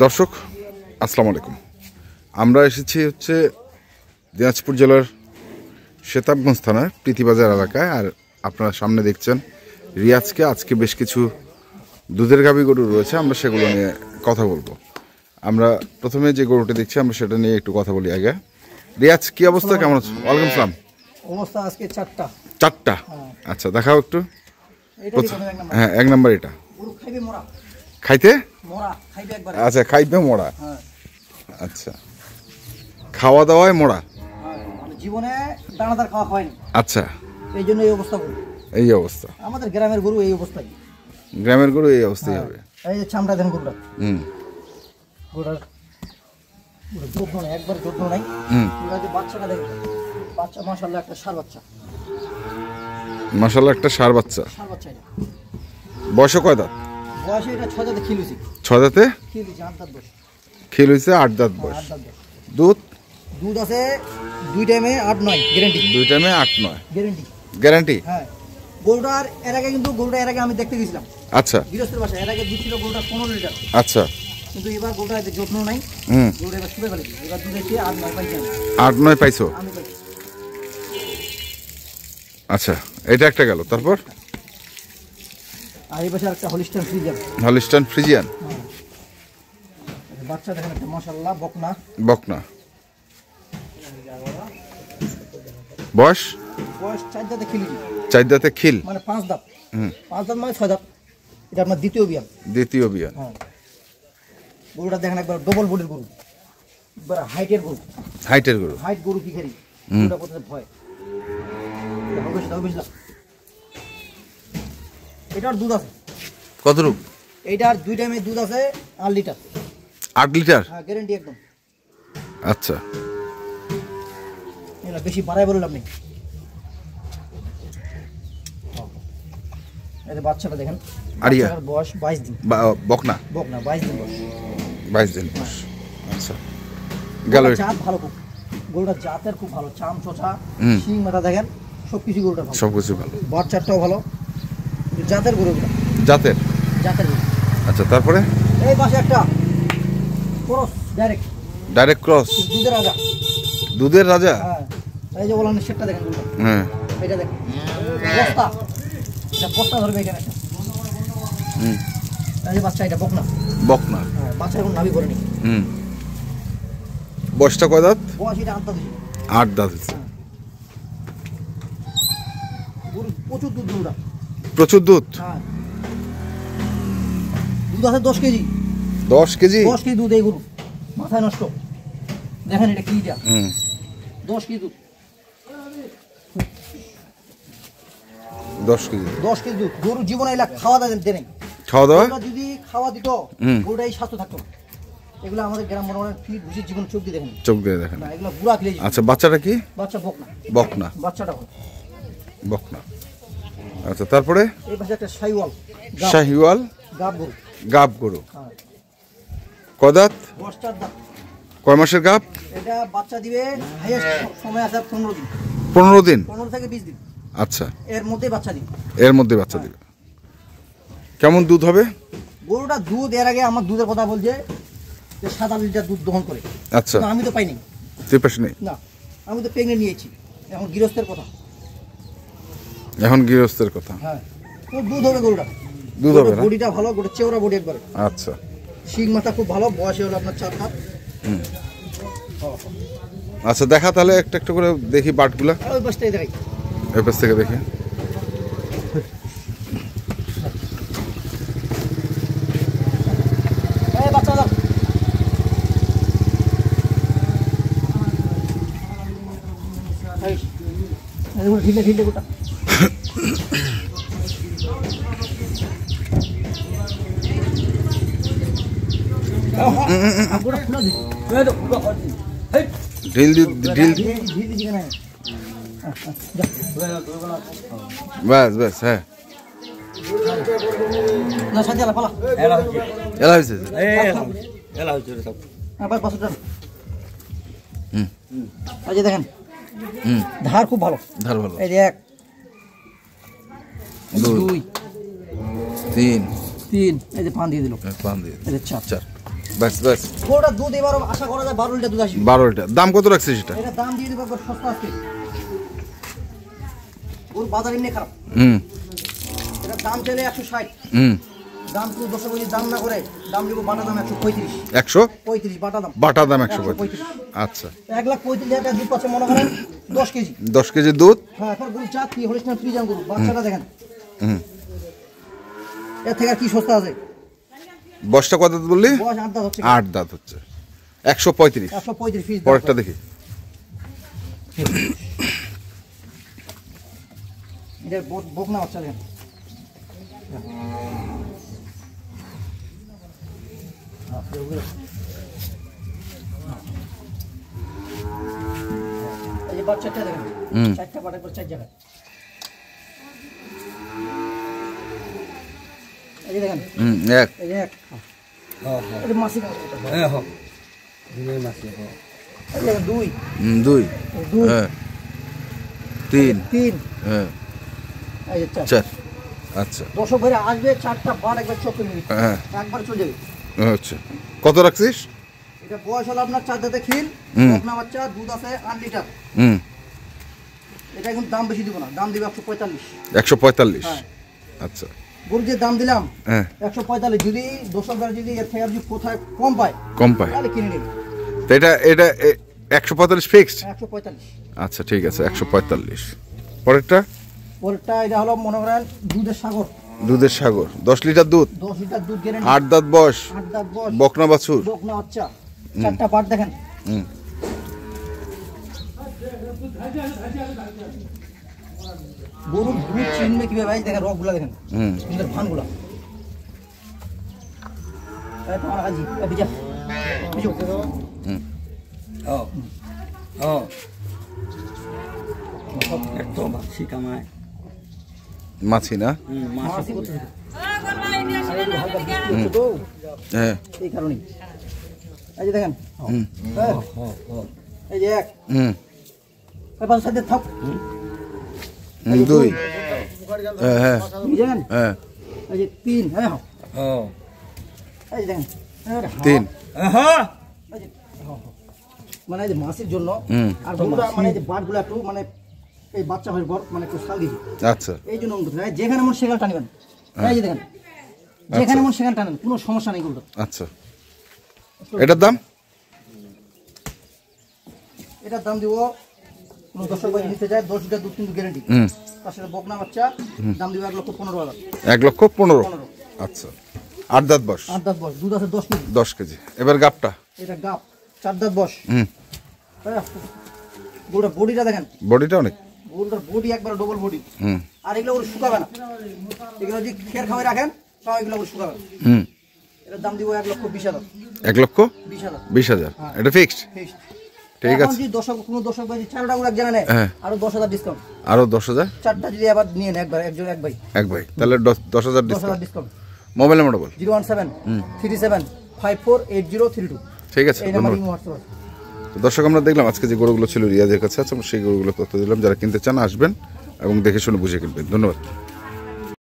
দর্শক আসসালামু আলাইকুম। আমরা এসেছি হচ্ছে দিনাজপুর জেলার শেতাবগঞ্জ থানার প্রীতিবাজার এলাকায়। আর আপনারা সামনে দেখছেন রিয়াজকে। আজকে বেশ কিছু দুধের গাভী গরু রয়েছে, আমরা সেগুলো নিয়ে কথা বলবো। আমরা প্রথমে যে গরুটা দেখছি আমরা সেটা নিয়ে একটু কথা বলি আগে। রিয়াজ, কি অবস্থা, কেমন আছো? ওয়ালাইকুম সালাম। অবস্থা আজকে চারটা। আচ্ছা, দেখাও একটু। হ্যাঁ, এক নাম্বার এটা খাইতে। আচ্ছা, খাইবে মোড়া। আচ্ছা, খাওয়া দাওয়ায় মোড়া, জীবনে দানাদার খাওয়া হয়নি। আচ্ছা, এই জন্য এই অবস্থা। এই অবস্থা আমাদের গ্রামের গরু এই অবস্থায়। গ্রামের গরু এই অবস্থায় হবে। এই যে চামড়া দেন গরুটা, গরুটার যত্ন নেই, একবার যত্ন নাই। বাচ্চাটা দেখেন, বাচ্চা মাশাআল্লাহ একটা ষাঁড় বাচ্চা। মাশাআল্লাহ একটা ষাঁড় বাচ্চা। বয়স কয় দাঁত? বয়সে এটা 6 দাঁতে খিল হইছে। 6 দাঁতে খিল হইছে, 8 দাঁত বয়স। খিল হইছে, 8 দাঁত বয়স। দুধ আছে 2 টাইমে 8-9 গ্যারান্টি। 2 টাইমে 8-9 গ্যারান্টি। হ্যাঁ, গরুটার এর আগে আমি দেখতে গেছিলাম। আচ্ছা, গৃহস্থের বাসায়। এর আগে দুধ ছিল গরুটা 15 লিটার। আচ্ছা, কিন্তু এবার গরুটা এত যত্ন নাই। গরুটা এবার শুয়ে ফেলেছে। এবার দুধ এসে 8-9 পাইছি। 8-9 পাইছো? আমি পাইছি। আচ্ছা, এটা একটা গেল। তারপর আর এই পাশে একটা হলিস্টাইন ফ্রিজিয়ান। বাচ্চা দেখেন একটা মাশাআল্লাহ বকনা। বয়স 4 দাঁতে খিল। 4 দাঁতে খিল মানে 5 দাঁত। 5 দাঁত মানে 6 দাঁত। এটা আপনার দ্বিতীয় বিয়ান। হ্যাঁ, গরুটা দেখেন একবার ডবল বডির গরু, একবার হাইট গরু কি খারি। গরুটা কত ভয়। এটার দুধ আছে কত রূপ? এইটার 2 টাইমে দুধ আছে 8 লিটার। 8 লিটার? হ্যাঁ, গ্যারান্টি একদম। আচ্ছা, এটা বেশি বাড়াই বললাম নেই। এই বাচ্চাটা দেখেন, বাচ্চাটার বয়স 22 দিন। বকনা 22 দিন বয়স। 22 দিন বয়স। আচ্ছা, গেল। জাত ভালো, খুব গরুটা জাতের খুব ভালো। চাম চোচা, শিং মাথা দেখেন, সবকিছু গরুটা ভালো, সবকিছু ভালো। বাচ্চাটাও ভালো, জাতের গরু। জাতের গরু। আচ্ছা, তারপরে এই পাশে একটা ক্রস, ডাইরেক্ট ক্রস, দুধের রাজা। হ্যাঁ, এই যে বলেন সেটটা দেখেন গরুটা। হ্যাঁ, এটা দেখেন বস্তা ধরবে এখানে। এই যে বাচ্চা, এটা বকনা। হ্যাঁ, বাচ্চা এখন নাভি করেনি। বয়সটা কয় দাঁত? বয়স এটা 8 দাঁত। 8 দাঁত হচ্ছে। প্রচুর দুধ গরুটা। প্রচুর দুধ। হ্যাঁ, দুধ আছে 10 কেজি। 10 কেজি দুধ এই গরু। মাথায় নষ্ট। দেখেন এটা কি, 10 কেজি দুধ। 10 কেজি দুধ। গরু জীবনে এলা খাওয়া দাওয়া যদি খাওয়া দিত, গরুটা এই স্বাস্থ্য থাকতো না। এগুলো আমাদের গ্রাম মোটামুটি ফিট ভুষির জীবন চোখ দিয়ে দেখেন না, এগুলো বুড়া ফিলে। আচ্ছা, বাচ্চাটা কি? বাচ্চা বকনা। বাচ্চাটা বকনা। আচ্ছা, তারপরে এই পাশে একটা শাহিওয়াল গাব গরু। কয় দাঁত? 10 দাঁত। কয় মাসের গাব? এটা বাচ্চা দিবে হাইয়েস্ট সময় আছে 15 দিন। 15 দিন? 15 থেকে 20 দিন। আচ্ছা, এর মধ্যে বাচ্চা দিবে। কেমন দুধ হবে গরুটা? দুধ এর আগে আমার দুধের কথা বলছে যে 7 লিটার দুধ দহন করে। আচ্ছা, আমি তো পাইনি। তুই পাস নাই? না, আমি তো প্রেগনেন্ট নিয়েছি। এখন গৃহস্থের কথা। হ্যাঁ, তো দুধ হবে গরুটা। দুধ হবে। বডিটা ভালো, গোটা চেওড়া বডি একবারে। আচ্ছা, শিং মাথা খুব ভালো। বয়সে হলো আপনার 4 দাঁত। আচ্ছা, দেখা তাহলে একটা একটা করে দেখি বাটগুলা। ওই পাশটাই দেখাই, ওই পাশ থেকে দেখি। বাচ্চা দাও। ঢিলে গোটা। বাস। হ্যাঁ, দেখেন ধার খুব ভালো। এই যে 1 2 3 3 এই যে পান দিয়ে দিল পান দিয়ে এই যে 4 বাস বাস গরুটা দুধ এবারও আশা করা যায় 12 লিটার দুধ আসবে। 12 লিটার। দাম কত রাখছিস এটা? এটা দাম দিয়ে দিব একবার সস্তা আছে। গরু বাজার এমনি খারাপ। এটা দাম চাইলে 160। দাম তো 10 কেজি দাম না করে দাম দিব বাটা দাম 135। 135 বাটা দাম। বাটা দাম 135। আচ্ছা 1,35,000 দুধ পাচ্ছে মনে করেন 10 কেজি। 10 কেজি দুধ। হ্যাঁ এখন গরু জাত কি হলিস্টাইন ফ্রিজিয়ান গরু বাচ্চাটা দেখেন। এর থেকে আর কি সস্তা আছে? বয়সটা কত বললি? বয়স 8 দাঁত হচ্ছে। 8 দাঁত হচ্ছে। 135। 135 ফিস। পরেরটা দেখি। এটা বকনা বাচ্চা দেখেন। এই যে বাচ্চাটা দেখেন। চারটা পাটা করে 4 জায়গা। এই যে দেখেন। এক। এই যে এক। হ্যাঁ হ্যাঁ। এটা মাসি না। হ্যাঁ হ্যাঁ। দুই মাসি হ্যাঁ। এই যে 2। 2। হ্যাঁ। 3। হ্যাঁ। এই যে 4। আচ্ছা। 10 করে আসবে 4টা বার একবার চোখ করে নিবে। হ্যাঁ। একবার চলে যাবে। আচ্ছা। কত রাখছিস? এটা বয়স হলো আপনার 4 দাঁতে খিল, বকনা বাচ্চা, দুধ আছে 8 লিটার। এটা এখন দাম বেশি দিব না, দাম দিবে 145। 145। হ্যাঁ। আচ্ছা। গরু যে দাম দিলাম হ্যাঁ 145, যদি দর্শকরা যদি এর থেকে যদি কোথায় কম পায় তাহলে কিনে নেবে। তো এটা 145 ফিক্সড। 145। আচ্ছা ঠিক আছে 145। পরেরটা এটা হলো মনে করেন দুধের সাগর। দুধের সাগর 10 লিটার দুধ। 10 লিটার দুধ গ্যারান্টি। 8 দাঁত বয়স। 8 দাঁত বয়স। বকনা বাছুর। বকনা বাচ্চা। 4টা পাট দেখেন। গরু দুধ চিনবে কিভাবে ভাই দেখেন, রকগুলা দেখেন। সুন্দর ফানগুলা। এই তোমার কাজী এই বিজা বিজু। ও ও একদম মাছি কামায়। মাছি না? মাছি করতে হ্যাঁ এই কারণে। এই যে দেখেন। এই যে এক। এবার সাথে থাক। 2। হ্যাঁ হ্যাঁ বুঝেন? হ্যাঁ। এই যে 3। হ্যাঁ এই যে দেখেন 3। হ্যাঁ মানে এই যে মাছের জন্য আর গরুটা মানে এই যে বাটগুলো একটু মানে এই বাচ্চা হওয়ার পর মানে একটু সাল দিয়েছে। আচ্ছা এই জন্য যেখানে মন সেখানে টানিবেন। এই যে দেখেন যেখানে মন সেখানে টানেন, কোনো সমস্যা নেই গরুটা। আচ্ছা এটার দাম? এটার দাম দিব কোনো দর্শক ভাই নিতে যায় 10 লিটার দুধ কিন্তু গ্যারান্টি। তার সাথে বকনা বাচ্চা দাম দিব 1,15,000। 1,15,000। আচ্ছা 8 দাঁত বয়স। 8 দাঁত বয়স, দুধ আছে 10 কেজি। 10 কেজি। এবার গাবটা। এটা গাব 4 দাঁত বয়স। গরুটার বডিটা দেখেন। বডিটা অনেক। গরুটার বডি একবার ডবল বডি। আর এগুলো ওর শুকাবে না, এগুলো যদি খের খাওয়াই রাখেন তাও এগুলো ওর শুকাবে না। এটার দাম দিব 1,20,000। 1,20,000। এটা ফিক্সড? ঠিক আছে। যদি কোনো দর্শক ভাই 4টা গুলো এক জায়গায় নেয় আরো 10,000 ডিসকাউন্ট। আরো 10,000? 4টা যদি আবার নিয়ে নেয় একবার একজন এক ভাই তাহলে 10,000 ডিসকাউন্ট। মোবাইল নাম্বার বল। 01737548032। ঠিক আছে এই নাম্বারে হোয়াটসঅ্যাপ। তো দর্শক আমরা দেখলাম আজকে যে গরুগুলো ছিল রিয়াজের কাছে আছে, সেই গরুগুলো তথ্য দিলাম। যারা কিনতে চান আসবেন এবং দেখে শুনে বুঝে কিনবেন। ধন্যবাদ।